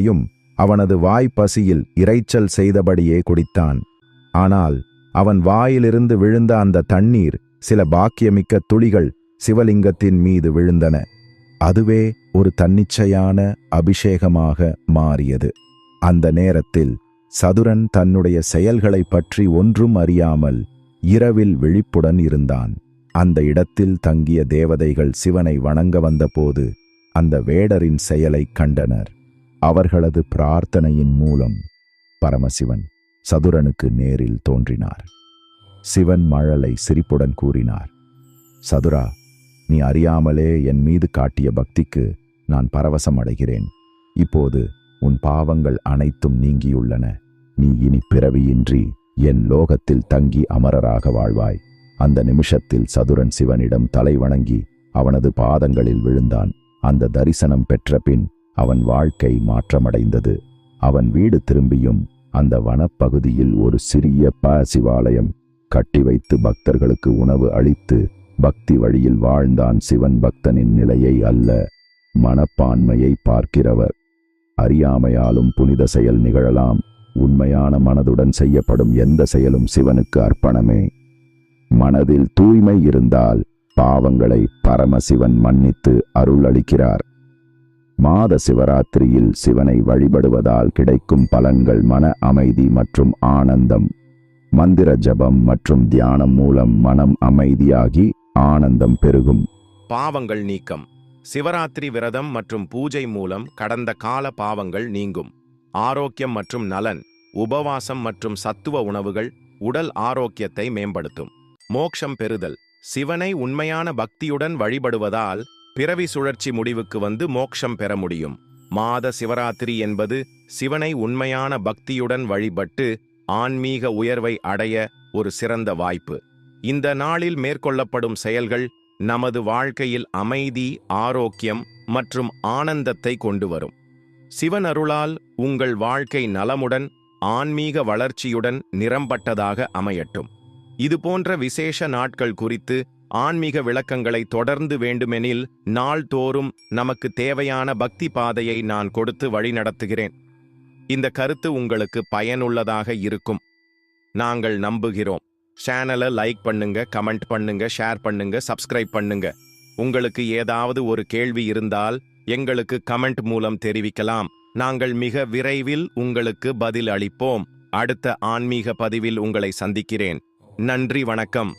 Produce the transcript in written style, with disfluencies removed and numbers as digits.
தண்ணீரையும் அவனது வாய் பசியில் இரைச்சல் செய்தபடியே குடித்தான். ஆனால் அவன் வாயிலிருந்து விழுந்த அந்த தண்ணீர் சில பாக்கியமிக்க துளிகள் சிவலிங்கத்தின் மீது விழுந்தன. அதுவே ஒரு தன்னிச்சையான அபிஷேகமாக மாறியது. அந்த நேரத்தில் சதுரன் தன்னுடைய செயல்களைப் பற்றி ஒன்றும் அறியாமல் இரவில் விழிப்புடன் இருந்தான். அந்த இடத்தில் தங்கிய தேவதைகள் சிவனை வணங்க வந்தபோது அந்த வேடரின் செயலைக் கண்டனர். அவர்களது பிரார்த்தனையின் மூலம் பரமசிவன் சதுரனுக்கு நேரில் தோன்றினார். சிவன் மழலை சிரிப்புடன் கூறினார், சதுரா, நீ அறியாமலே என் மீது காட்டிய பக்திக்கு நான் பரவசம் அடைகிறேன். இப்போது உன் பாவங்கள் அனைத்தும் நீங்கியுள்ளன. நீ இனி பிறவியின்றி என் லோகத்தில் தங்கி அமரராக வாழ்வாய். அந்த நிமிஷத்தில் சதுரன் சிவனிடம் தலை வணங்கி அவனது பாதங்களில் விழுந்தான். அந்த தரிசனம் பெற்ற பின் அவன் வாழ்க்கை மாற்றமடைந்தது. அவன் வீடு திரும்பியும் அந்த வனப்பகுதியில் ஒரு சிறிய சிவாலயம் கட்டி வைத்து பக்தர்களுக்கு உணவு அளித்து பக்தி வழியில் வாழ்ந்தான். சிவன் பக்தனின் நிலையை அல்ல, மனப்பான்மையை பார்க்கிறவர். அறியாமையாலும் புனித செயல் நிகழலாம். உண்மையான மனதுடன் செய்யப்படும் எந்த செயலும் சிவனுக்கு அர்ப்பணமே. மனதில் தூய்மை இருந்தால் பாவங்களை பரமசிவன் மன்னித்து அருள் அளிக்கிறார். மாத சிவராத்திரியில் சிவனை வழிபடுவதால் கிடைக்கும் பலன்கள் மன அமைதி மற்றும் ஆனந்தம். மந்திர ஜபம் மற்றும் தியானம் மூலம் மனம் அமைதியாகி ஆனந்தம் பெருகும். பாவங்கள் நீக்கம். சிவராத்திரி விரதம் மற்றும் பூஜை மூலம் கடந்த கால பாவங்கள் நீங்கும். ஆரோக்கியம் மற்றும் நலன். உபவாசம் மற்றும் சத்துவ உணவுகள் உடல் ஆரோக்கியத்தை மேம்படுத்தும். மோட்சம் பெறுதல். சிவனை உண்மையான பக்தியுடன் வழிபடுவதால் பிறவி சுழற்சி முடிவுக்கு வந்து மோட்சம் பெற முடியும். மாத சிவராத்திரி என்பது சிவனை உண்மையான பக்தியுடன் வழிபட்டு ஆன்மீக உயர்வை அடைய ஒரு சிறந்த வாய்ப்பு. இந்த நாளில் மேற்கொள்ளப்படும் செயல்கள் நமது வாழ்க்கையில் அமைதி, ஆரோக்கியம் மற்றும் ஆனந்தத்தை கொண்டு வரும். சிவன் அருளால் உங்கள் வாழ்க்கை நலமுடன் ஆன்மீக வளர்ச்சியுடன் நிரம்பட்டதாக அமையட்டும். இதுபோன்ற விசேஷ நாட்கள் குறித்து ஆன்மீக விளக்கங்களை தொடர்ந்து வேண்டுமெனில் நாள்தோறும் நமக்கு தேவையான பக்தி பாதையை நான் கொடுத்து வழிநடத்துகிறேன். இந்த கருத்து உங்களுக்கு பயனுள்ளதாக இருக்கும் நாங்கள் நம்புகிறோம். சேனலை லைக் பண்ணுங்க, கமெண்ட் பண்ணுங்க, ஷேர் பண்ணுங்க, சப்ஸ்கிரைப் பண்ணுங்க. உங்களுக்கு ஏதாவது ஒரு கேள்வி இருந்தால் எங்களுக்கு கமெண்ட் மூலம் தெரிவிக்கலாம். நாங்கள் மிக விரைவில் உங்களுக்கு பதில் அளிப்போம். அடுத்த ஆன்மீக பதிவில் உங்களை சந்திக்கிறேன். நன்றி, வணக்கம்.